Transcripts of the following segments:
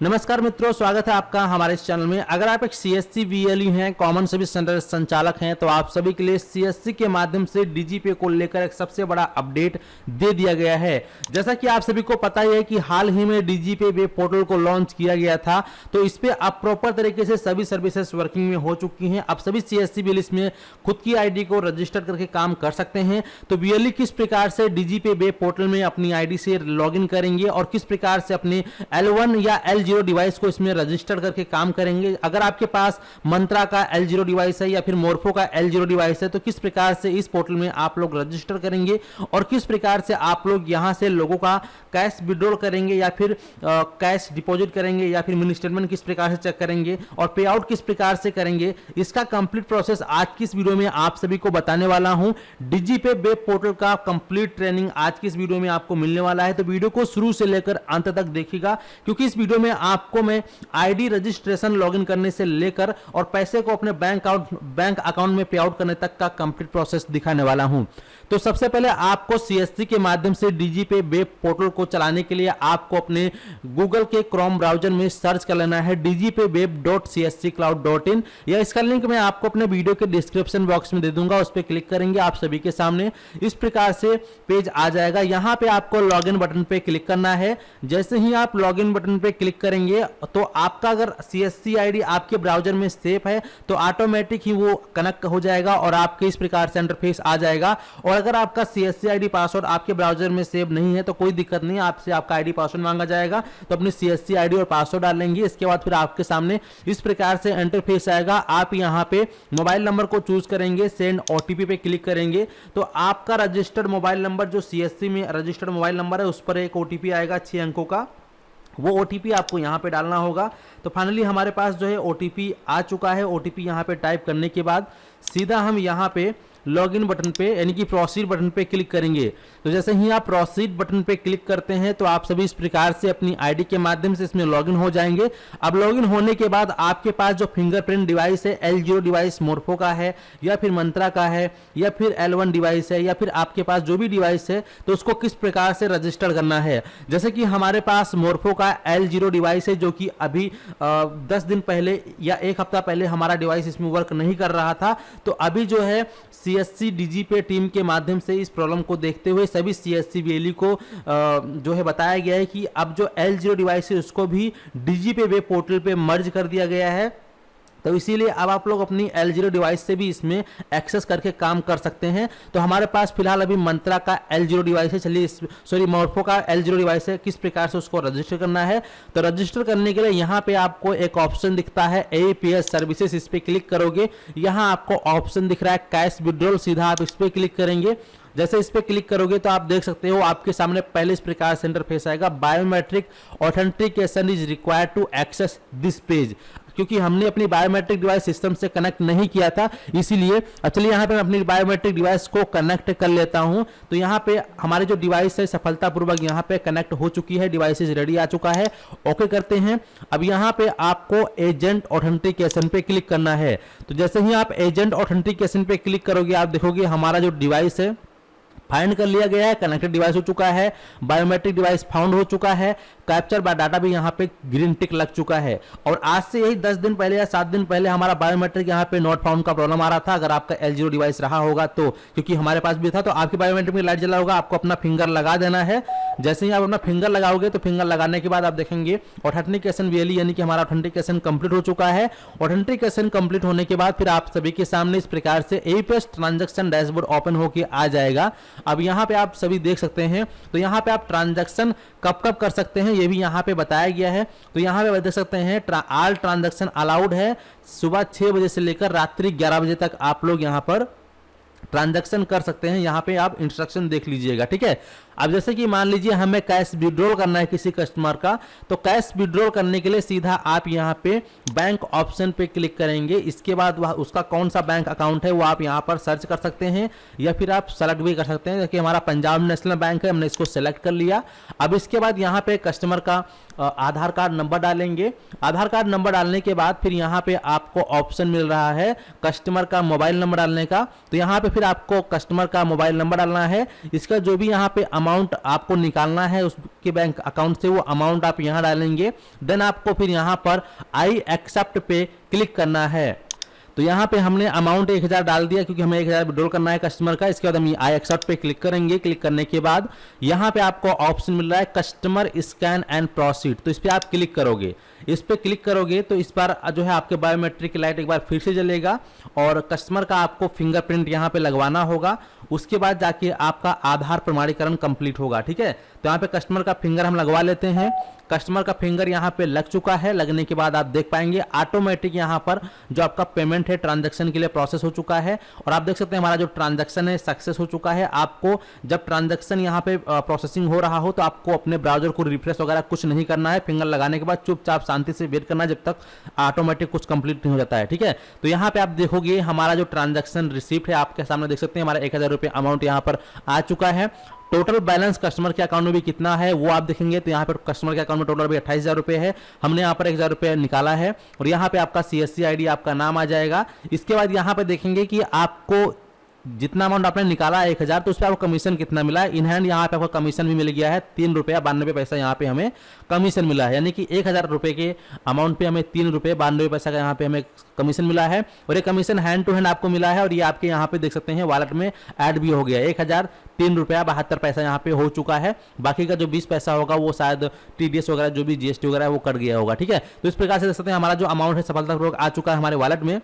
नमस्कार मित्रों, स्वागत है आपका हमारे इस चैनल में। अगर आप एक सीएससी वीएलई हैं, कॉमन सर्विस सेंटर संचालक हैं, तो आप सभी के लिए सीएससी के माध्यम से डीजीपे को लेकर एक सबसे बड़ा अपडेट दे दिया गया है। जैसा कि आप सभी को पता ही है कि हाल ही में डीजीपे वेब पोर्टल को लॉन्च किया गया था, तो इस पे अब प्रॉपर तरीके से सभी सर्विसेज वर्किंग में हो चुकी हैं। अब सभी सीएससी वीएलई इसमें खुद की आईडी को रजिस्टर करके काम कर सकते हैं। तो वीएलई किस प्रकार से डीजीपे वेब पोर्टल में अपनी आईडी से लॉगिन करेंगे और किस प्रकार से अपने L1 या L0 डिवाइस को इसमें रजिस्टर करके काम करेंगे। अगर आपके पास मंत्रा का L0 डिवाइस है या फिर मोर्फो का L0 डिवाइस है, तो किस प्रकार से इस पोर्टल में आप लोग रजिस्टर करेंगे और किस प्रकार से आप लोग यहां से लोगों का कैश विड्रॉल करेंगे या फिर कैश डिपॉजिट करेंगे या फिर मिनी स्टेटमेंट किस प्रकार से चेक करेंगे और पे आउट किस प्रकार से करेंगे, इसका कंप्लीट प्रोसेस आज की इस वीडियो में आप सभी को बताने वाला हूं। डीजीपे वेब पोर्टल का कंप्लीट ट्रेनिंग आज की इस वीडियो में आपको मिलने वाला है, तो वीडियो को शुरू से लेकर अंत तक देखिएगा, क्योंकि इस वीडियो में आपको मैं आईडी रजिस्ट्रेशन लॉगिन करने से लेकर और पैसे को अपने बैंक अकाउंट में पे आउट करने तक का कंप्लीट प्रोसेस दिखाने वाला हूं। तो सबसे पहले आपको सीएससी के माध्यम से डीजीपे वेब पोर्टल को चलाने के लिए आपको अपने गूगल के क्रोम ब्राउजर में सर्च कर लेना है dgpweb.csccloud.in, या इसका लिंक मैं आपको अपने वीडियो के डिस्क्रिप्शन बॉक्स में दे दूंगा। उस पर क्लिक करेंगे, आप सभी के सामने इस प्रकार से पेज आ जाएगा। यहां पे आपको लॉगिन बटन पे क्लिक करना है। जैसे ही आप लॉगिन बटन पे क्लिक करेंगे तो आपका अगर सीएससी आईडी आपके ब्राउजर में सेव है तो ऑटोमेटिक ही वो कनेक्ट हो जाएगा और आपके इस प्रकार से इंटरफेस आ जाएगा। और अगर आपका सीएससी आईडी पासवर्ड आपके ब्राउजर में सेव नहीं है तो कोई दिक्कत नहीं, आपसे आपका आईडी पासवर्ड मांगा जाएगा, तो अपनी सीएससी आईडी और पासवर्ड डालेंगे। इसके बाद फिर आपके सामने इस प्रकार से इंटरफेस आएगा। आप यहां पे मोबाइल नंबर को चूज करेंगे, सेंड ओटीपी पे क्लिक करेंगे तो आपका रजिस्टर्ड मोबाइल नंबर जो सीएससी में रजिस्टर्ड मोबाइल नंबर है उस पर एक ओटीपी आएगा 6 अंकों का, वो ओटीपी आपको यहां पे डालना होगा। तो फाइनली हमारे पास जो है ओटीपी आ चुका है। ओटीपी यहां पे टाइप करने के बाद सीधा हम यहां पे लॉगिन बटन पे यानी कि प्रोसीड बटन पे क्लिक करेंगे। तो जैसे ही आप प्रोसीड बटन पे क्लिक करते हैं तो आप सभी इस प्रकार से अपनी आईडी के माध्यम से इसमें लॉगिन हो जाएंगे। अब लॉगिन होने के बाद आपके पास जो फिंगरप्रिंट डिवाइस है, L0 डिवाइस मोर्फो का है या फिर मंत्रा का है या फिर L1 डिवाइस है या फिर आपके पास जो भी डिवाइस है, तो उसको किस प्रकार से रजिस्टर करना है। जैसे कि हमारे पास मोर्फो का L0 डिवाइस है, जो कि अभी 10 दिन पहले या एक हफ्ता पहले हमारा डिवाइस इसमें वर्क नहीं कर रहा था। तो अभी जो है सीएससी डीजीपे टीम के माध्यम से इस प्रॉब्लम को देखते हुए सभी सीएससी वीएलई को जो है बताया गया है कि अब जो L0 डिवाइस है उसको भी डीजीपे वेब पोर्टल पे मर्ज कर दिया गया है। तो इसीलिए अब आप लोग अपनी L0 डिवाइस से भी इसमें एक्सेस करके काम कर सकते हैं। तो हमारे पास फिलहाल अभी मंत्रा का L0 डिवाइस है, चलिए मोर्फो का L0 डिवाइस है, किस प्रकार से उसको रजिस्टर करना है। तो रजिस्टर करने के लिए यहाँ पे आपको एक ऑप्शन दिखता है APS सर्विसेज, इस पर क्लिक करोगे। यहाँ आपको ऑप्शन दिख रहा है कैश विड्रॉल, सीधा आप इस पर क्लिक करेंगे। जैसे इस पे क्लिक करोगे तो आप देख सकते हो आपके सामने पहले इस प्रकार से इंटरफेस आएगा, biometric authentication is required to access this page. क्योंकि हमने अपनी बायोमेट्रिक डिवाइस सिस्टम से कनेक्ट नहीं किया था, इसीलिए चलिए यहाँ पे मैं अपनी बायोमेट्रिक डिवाइस को कनेक्ट कर लेता हूँ। तो यहाँ पे हमारे जो डिवाइस है सफलतापूर्वक यहाँ पे कनेक्ट हो चुकी है, डिवाइस रेडी आ चुका है। ओके करते हैं। अब यहाँ पे आपको एजेंट ऑथेंटिकेशन पे क्लिक करना है। तो जैसे ही आप एजेंट ऑथेंटिकेशन पे क्लिक करोगे आप देखोगे हमारा जो डिवाइस है फाइंड कर लिया गया है, कनेक्टेड डिवाइस हो चुका है, बायोमेट्रिक डिवाइस फाउंड हो चुका है, कैप्चर बाय डाटा भी यहाँ पे ग्रीन टिक लग चुका है। और आज से यही 10 दिन पहले या 7 दिन पहले हमारा बायोमेट्रिक यहाँ पे नॉट फाउंड का प्रॉब्लम आ रहा था। अगर आपका L0 डिवाइस रहा होगा तो, क्योंकि हमारे पास भी था, तो आपकी बायोमेट्रिक में लाइट जला होगा, आपको अपना फिंगर लगा देना है। जैसे ही आप अपना फिंगर लगाओगे तो फिंगर लगाने के बाद आप देखेंगे ऑथेंटिकेशन वीएलई यानी कि हमारा ऑथेंटिकेशन कंप्लीट हो चुका है। ऑथेंटिकेशन कंप्लीट होने के बाद फिर आप सभी के सामने इस प्रकार से APS ट्रांजैक्शन डैशबोर्ड ओपन होकर आ जाएगा। अब यहाँ पे आप सभी देख सकते हैं, तो यहाँ पे आप ट्रांजैक्शन कब कब कर सकते हैं ये भी यहाँ पे बताया गया है। तो यहाँ पे देख सकते हैं ऑल ट्रांजैक्शन अलाउड है, सुबह 6 बजे से लेकर रात्रि 11 बजे तक आप लोग यहाँ पर ट्रांजैक्शन कर सकते हैं। यहाँ पे आप इंस्ट्रक्शन देख लीजिएगा, ठीक है। अब जैसे कि मान लीजिए हमें कैश विड्रॉल करना है किसी कस्टमर का, तो कैश विड्रॉल करने के लिए सीधा आप यहाँ पे बैंक ऑप्शन पे क्लिक करेंगे। इसके बाद वह उसका कौन सा बैंक अकाउंट है वो आप यहाँ पर सर्च कर सकते हैं या फिर आप सेलेक्ट भी कर सकते हैं। देखिए हमारा पंजाब नेशनल बैंक है, हमने इसको सेलेक्ट कर लिया। अब इसके बाद यहाँ पे कस्टमर का आधार कार्ड नंबर डालेंगे। आधार कार्ड नंबर डालने के बाद फिर यहाँ पे आपको ऑप्शन मिल रहा है कस्टमर का मोबाइल नंबर डालने का। तो यहाँ पे फिर आपको कस्टमर का मोबाइल नंबर डालना है। इसका जो भी यहाँ पे अमाउंट आपको निकालना है उसके बैंक अकाउंट से, वो अमाउंट आप यहाँ डालेंगे। देन आपको फिर यहाँ पर आई एक्सेप्ट पे क्लिक करना है। तो यहाँ पे हमने अमाउंट 1000 डाल दिया क्योंकि हमें 1000 विड्रॉल करना है कस्टमर का। इसके बाद हम आई एक्सेप्ट पे क्लिक करेंगे। क्लिक करने के बाद यहाँ पे आपको ऑप्शन मिल रहा है कस्टमर स्कैन एंड प्रोसीड, तो इस पर आप क्लिक करोगे। इस पे क्लिक करोगे तो इस बार जो है आपके बायोमेट्रिक की लाइट एक बार फिर से जलेगा और कस्टमर का आपको फिंगरप्रिंट यहाँ पे लगवाना होगा। उसके बाद जाके आपका आधार प्रमाणीकरण कंप्लीट होगा। ठीक है, तो यहाँ पे कस्टमर का फिंगर हम लगवा लेते हैं। कस्टमर का फिंगर यहाँ पे लग चुका है। लगने के बाद आप देख पाएंगे ऑटोमेटिक यहाँ पर जो आपका पेमेंट है ट्रांजैक्शन के लिए प्रोसेस हो चुका है और आप देख सकते हैं हमारा जो ट्रांजैक्शन है सक्सेस हो चुका है। आपको जब ट्रांजैक्शन यहाँ पे प्रोसेसिंग हो रहा हो तो आपको अपने ब्राउजर को रिफ्रेश वगैरह कुछ नहीं करना है। फिंगर लगाने के बाद चुपचाप शांति से वेट करना है जब तक ऑटोमेटिक कुछ कंप्लीट नहीं हो जाता है। ठीक है, तो यहाँ पे आप देखोगे हमारा जो ट्रांजैक्शन रिसिप्ट है आपके सामने देख सकते हैं, हमारा 1000 रुपये अमाउंट यहाँ पर आ चुका है। टोटल बैलेंस कस्टमर के अकाउंट में भी कितना है वो आप देखेंगे तो यहाँ पर कस्टमर के अकाउंट में टोटल भी 28,000 रुपये है। हमने यहाँ पर 1000 रुपये निकाला है और यहाँ पे आपका CSC ID आपका नाम आ जाएगा। इसके बाद यहाँ पे देखेंगे कि आपको जितना अमाउंट आपने निकाला 1000 तो उस पर आपको कमीशन कितना मिला है। इन हैंड यहाँ पे आपको कमीशन भी मिल गया है 3 रुपया 92 पैसा यहाँ पे हमें कमीशन मिला है, यानी कि 1000 रुपये के अमाउंट पे हमें 3 रुपये 92 पैसा का यहाँ पे हमें कमीशन मिला है और ये कमीशन हैंड टू हैंड आपको मिला है और ये आपके यहाँ पे देख सकते हैं वॉलेट में ऐड भी हो गया। 1003 रुपया 72 पैसा यहाँ पे हो चुका है। बाकी का जो 20 पैसा होगा वो शायद TDS वगैरह जो भी GST वगैरह वो कट गया होगा। ठीक है, तो इस प्रकार से देख सकते हैं हमारा जो अमाउंट है सफलतापूर्वक आ चुका है हमारे वॉलेट में।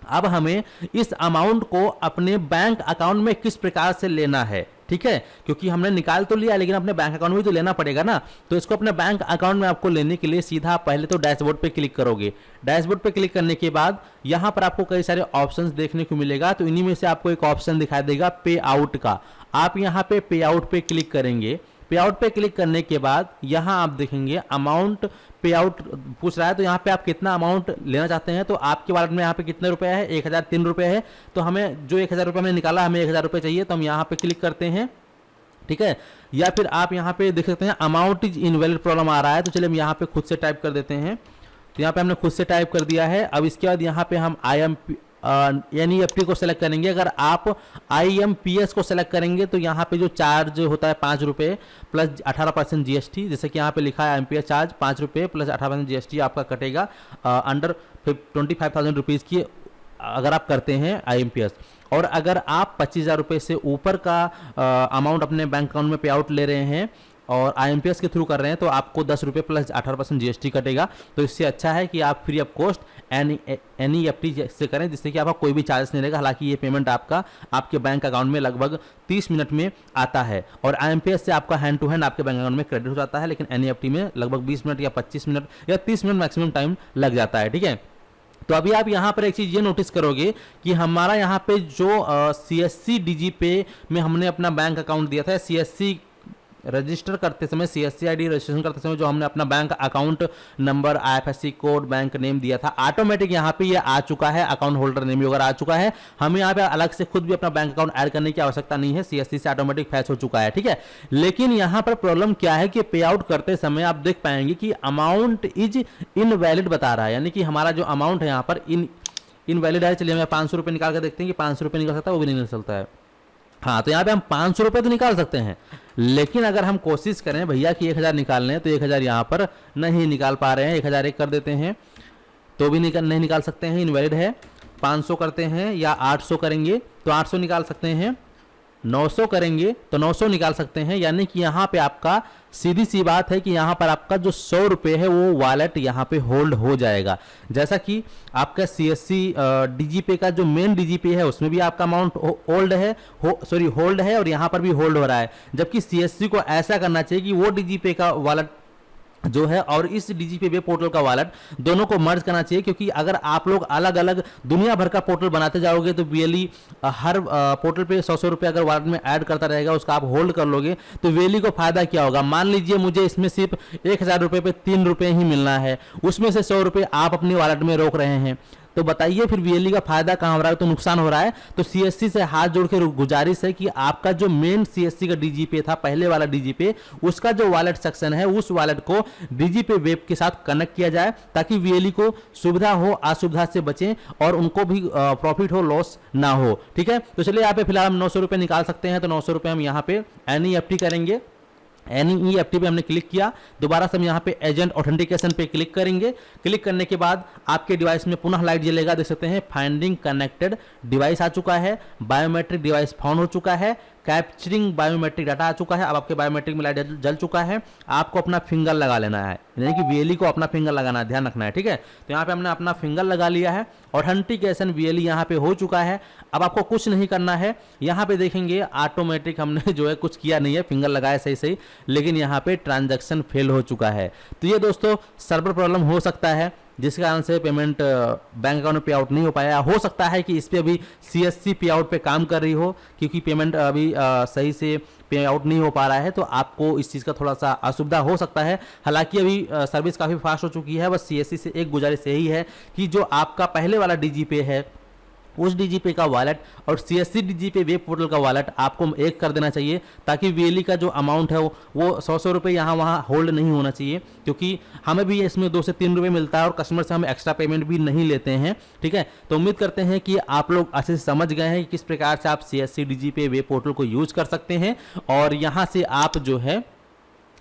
अब हमें इस अमाउंट को अपने बैंक अकाउंट में किस प्रकार से लेना है। ठीक है, क्योंकि हमने निकाल तो लिया लेकिन अपने बैंक अकाउंट में तो लेना पड़ेगा ना। तो इसको अपने बैंक अकाउंट में आपको लेने के लिए सीधा पहले तो डैशबोर्ड पे क्लिक करोगे। डैशबोर्ड पे क्लिक करने के बाद यहाँ पर आपको कई सारे ऑप्शंस देखने को मिलेगा, तो इन्हीं में से आपको एक ऑप्शन दिखाई देगा पे आउट का। आप यहाँ पे पे आउट पे क्लिक करेंगे। पे आउट पे क्लिक करने के बाद यहाँ आप देखेंगे अमाउंट पे आउट पूछ रहा है, तो यहाँ पे आप कितना अमाउंट लेना चाहते हैं। तो आपके वॉलेट में यहाँ पे कितने रुपए है, 1003 रुपये है। तो हमें जो 1000 रुपये हमने निकाला हमें 1000 रुपये चाहिए, तो हम यहाँ पे क्लिक करते हैं। ठीक है, या फिर आप यहाँ पे देख सकते हैं अमाउंट इज इनवैलिड प्रॉब्लम आ रहा है, तो चलिए हम यहाँ पे खुद से टाइप कर देते हैं। तो यहाँ पे हमने खुद से टाइप कर दिया है। अब इसके बाद यहाँ पे हम NEFT को सेलेक्ट करेंगे। अगर आप IMPS को सेलेक्ट करेंगे तो यहाँ पे जो चार्ज होता है 5 रुपये प्लस 18% GST, जैसे कि यहाँ पे लिखा है IMPS चार्ज 5 रुपये प्लस 18% GST आपका कटेगा अंडर 25,000 रुपीज़ की अगर आप करते हैं IMPS। और अगर आप 25,000 रुपये से ऊपर का अमाउंट अपने बैंक अकाउंट में पे आउट ले रहे हैं और IMPS के थ्रू कर रहे हैं तो आपको 10 रुपये प्लस 18% GST कटेगा। तो इससे अच्छा है कि आप फ्री ऑफ कॉस्ट NEFT से करें, जिससे कि आपका कोई भी चार्ज नहीं रहेगा। हालांकि ये पेमेंट आपका आपके बैंक अकाउंट में लगभग 30 मिनट में आता है और IMPS से आपका हैंड टू हैंड आपके बैंक अकाउंट में क्रेडिट हो जाता है, लेकिन NEFT में लगभग 20 मिनट या 25 मिनट या 30 मिनट मैक्सिमम टाइम लग जाता है। ठीक है, तो अभी आप यहाँ पर एक चीज़ ये नोटिस करोगे कि हमारा यहाँ पे जो CSC DG पे में हमने अपना बैंक अकाउंट दिया था, CSC रजिस्टर करते समय CSC ID रजिस्ट्रेशन करते समय जो हमने अपना bank account number IFSC code bank name दिया था, ऑटोमेटिक यहाँ पे ये आ चुका है। अकाउंट होल्डर नेम वगैरह आ चुका है। हमें यहाँ पे अलग से खुद भी अपना बैंक अकाउंट ऐड करने की आवश्यकता नहीं है, CSC से ऑटोमेटिक फैच हो चुका है। ठीक है, लेकिन यहाँ पर प्रॉब्लम क्या है कि पे आउट करते समय आप देख पाएंगे कि अमाउंट इज इनवैलिड बता रहा है, यानी कि हमारा जो अमाउंट है यहाँ पर इनवैलिड है। चलिए हमें 500 रुपये निकाल कर देखते हैं कि 500 रुपये निकल सकता है, वो भी नहीं निकल सकता है। हाँ, तो यहाँ पे हम 500 रुपये तो निकाल सकते हैं, लेकिन अगर हम कोशिश करें भैया कि 1000 निकालने हैं तो 1000 यहाँ पर नहीं निकाल पा रहे हैं। 1001 कर देते हैं तो भी नहीं निकाल सकते हैं, इनवैलिड है। 500 करते हैं या 800 करेंगे तो 800 निकाल सकते हैं। 900 करेंगे तो 900 निकाल सकते हैं, यानी कि यहाँ पे आपका सीधी सी बात है कि यहाँ पर आपका जो 100 रुपये है वो वॉलेट यहाँ पे होल्ड हो जाएगा। जैसा कि आपका CSC DG पे का जो मेन DG पे है उसमें भी आपका अमाउंट होल्ड है और यहाँ पर भी होल्ड हो रहा है, जबकि CSC को ऐसा करना चाहिए कि वो DG पे का वॉलेट जो है और इस DG पे पोर्टल का वॉलेट दोनों को मर्ज करना चाहिए। क्योंकि अगर आप लोग अलग अलग दुनिया भर का पोर्टल बनाते जाओगे तो वेली हर पोर्टल पे 100 रुपये अगर वॉलेट में ऐड करता रहेगा, उसका आप होल्ड कर लोगे तो वेली को फायदा क्या होगा। मान लीजिए मुझे इसमें सिर्फ 1000 रुपये पे 3 रुपये ही मिलना है, उसमें से 100 रुपये आप अपनी वॉलेट में रोक रहे हैं, तो बताइए फिर वीएलई का फायदा कहाँ हो रहा है, तो नुकसान हो रहा है। तो सीएससी से हाथ जोड़ के गुजारिश है कि आपका जो मेन सीएससी का डीजीपे था, पहले वाला डीजीपे, उसका जो वॉलेट सेक्शन है उस वॉलेट को डीजीपे वेब के साथ कनेक्ट किया जाए, ताकि वीएलई को सुविधा हो, असुविधा से बचें और उनको भी प्रॉफिट हो, लॉस ना हो। ठीक है, तो चलिए यहाँ पे फिलहाल हम 900 रुपये निकाल सकते हैं। तो 900 रुपये हम यहाँ पे एनईएफटी करेंगे। एनईएफटी पे हमने क्लिक किया, दोबारा से हम यहाँ पे एजेंट ऑथेंटिकेशन पे क्लिक करेंगे। क्लिक करने के बाद आपके डिवाइस में पुनः लाइट जलेगा, देख सकते हैं फाइंडिंग कनेक्टेड डिवाइस आ चुका है, बायोमेट्रिक डिवाइस फाउंड हो चुका है, कैप्चरिंग बायोमेट्रिक डाटा आ चुका है। अब आपके बायोमेट्रिक में लाइट जल चुका है। आपको अपना फिंगर लगा लेना है, यानी कि वीएलई को अपना फिंगर लगाना है, ध्यान रखना है। ठीक है, तो यहाँ पे हमने अपना फिंगर लगा लिया है, ऑथेंटिकेशन वीएलई यहाँ पे हो चुका है। अब आपको कुछ नहीं करना है, यहाँ पे देखेंगे ऑटोमेटिक हमने जो है कुछ किया नहीं है, फिंगर लगाया सही सही, लेकिन यहाँ पे ट्रांजैक्शन फेल हो चुका है। तो ये दोस्तों सर्वर प्रॉब्लम हो सकता है, जिस कारण से पेमेंट बैंक अकाउंट में पे आउट नहीं हो पाया। हो सकता है कि इस पे अभी सीएससी पे आउट पे काम कर रही हो, क्योंकि पेमेंट अभी सही से पे आउट नहीं हो पा रहा है, तो आपको इस चीज़ का थोड़ा सा असुविधा हो सकता है। हालांकि अभी सर्विस काफ़ी फास्ट हो चुकी है। बस सीएससी से एक गुजारिश यही है कि जो आपका पहले वाला डीजीपे है, उस डीजीपे का वॉलेट और सीएससी डीजीपे वेब पोर्टल का वॉलेट आपको एक कर देना चाहिए, ताकि वीएलई का जो अमाउंट है वो 100 रुपये यहाँ वहाँ होल्ड नहीं होना चाहिए, क्योंकि हमें भी इसमें 2 से 3 रुपये मिलता है और कस्टमर से हम एक्स्ट्रा पेमेंट भी नहीं लेते हैं। ठीक है, तो उम्मीद करते हैं कि आप लोग अच्छे से समझ गए हैं कि किस प्रकार से आप सीएससी डीजीपे वेब पोर्टल को यूज कर सकते हैं, और यहाँ से आप जो है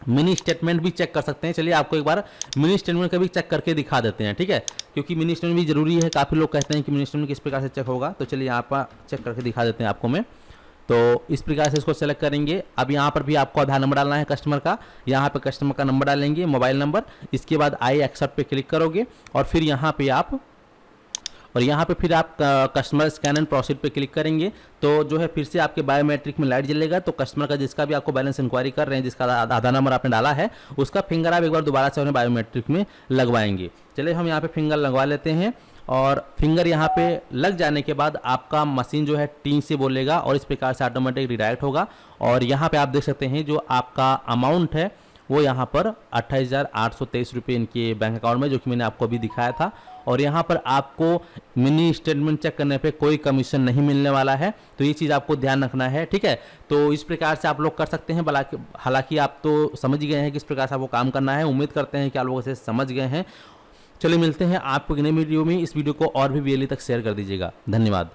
मिनी स्टेटमेंट भी चेक कर सकते हैं। चलिए आपको एक बार मिनी स्टेटमेंट का भी चेक करके दिखा देते हैं। ठीक है, क्योंकि मिनी स्टेटमेंट भी जरूरी है। काफ़ी लोग कहते हैं कि मिनी स्टेटमेंट किस प्रकार से चेक होगा, तो चलिए यहाँ पर चेक करके दिखा देते हैं आपको मैं। तो इस प्रकार से इसको सेलेक्ट करेंगे। अब यहाँ पर भी आपको आधार नंबर डालना है कस्टमर का, यहाँ पे कस्टमर का नंबर डालेंगे, मोबाइल नंबर। इसके बाद आई एक्सेप्ट पे क्लिक करोगे और फिर यहाँ पे फिर आप कस्टमर स्कैन एंड प्रोसीड पे क्लिक करेंगे, तो जो है फिर से आपके बायोमेट्रिक में लाइट जलेगा। तो कस्टमर का जिसका भी आपको बैलेंस इंक्वायरी कर रहे हैं, जिसका आधार नंबर आपने डाला है, उसका फिंगर आप एक बार दोबारा से अपने बायोमेट्रिक में लगवाएंगे। चलिए हम यहाँ पे फिंगर लगवा लेते हैं, और फिंगर यहाँ पे लग जाने के बाद आपका मशीन जो है टी से बोलेगा और इस प्रकार से ऑटोमेटिक रिडायरेक्ट होगा। और यहाँ पे आप देख सकते हैं जो आपका अमाउंट है वो यहाँ पर 28,823 रुपये इनके बैंक अकाउंट में, जो कि मैंने आपको अभी दिखाया था। और यहाँ पर आपको मिनी स्टेटमेंट चेक करने पे कोई कमीशन नहीं मिलने वाला है, तो ये चीज़ आपको ध्यान रखना है। ठीक है, तो इस प्रकार से आप लोग कर सकते हैं। हालांकि आप तो समझ गए हैं किस प्रकार से आपको काम करना है। उम्मीद करते हैं कि आप लोग इसे समझ गए हैं। चलिए मिलते हैं आपको नई वीडियो में। इस वीडियो को और भी वीएलई तक शेयर कर दीजिएगा। धन्यवाद।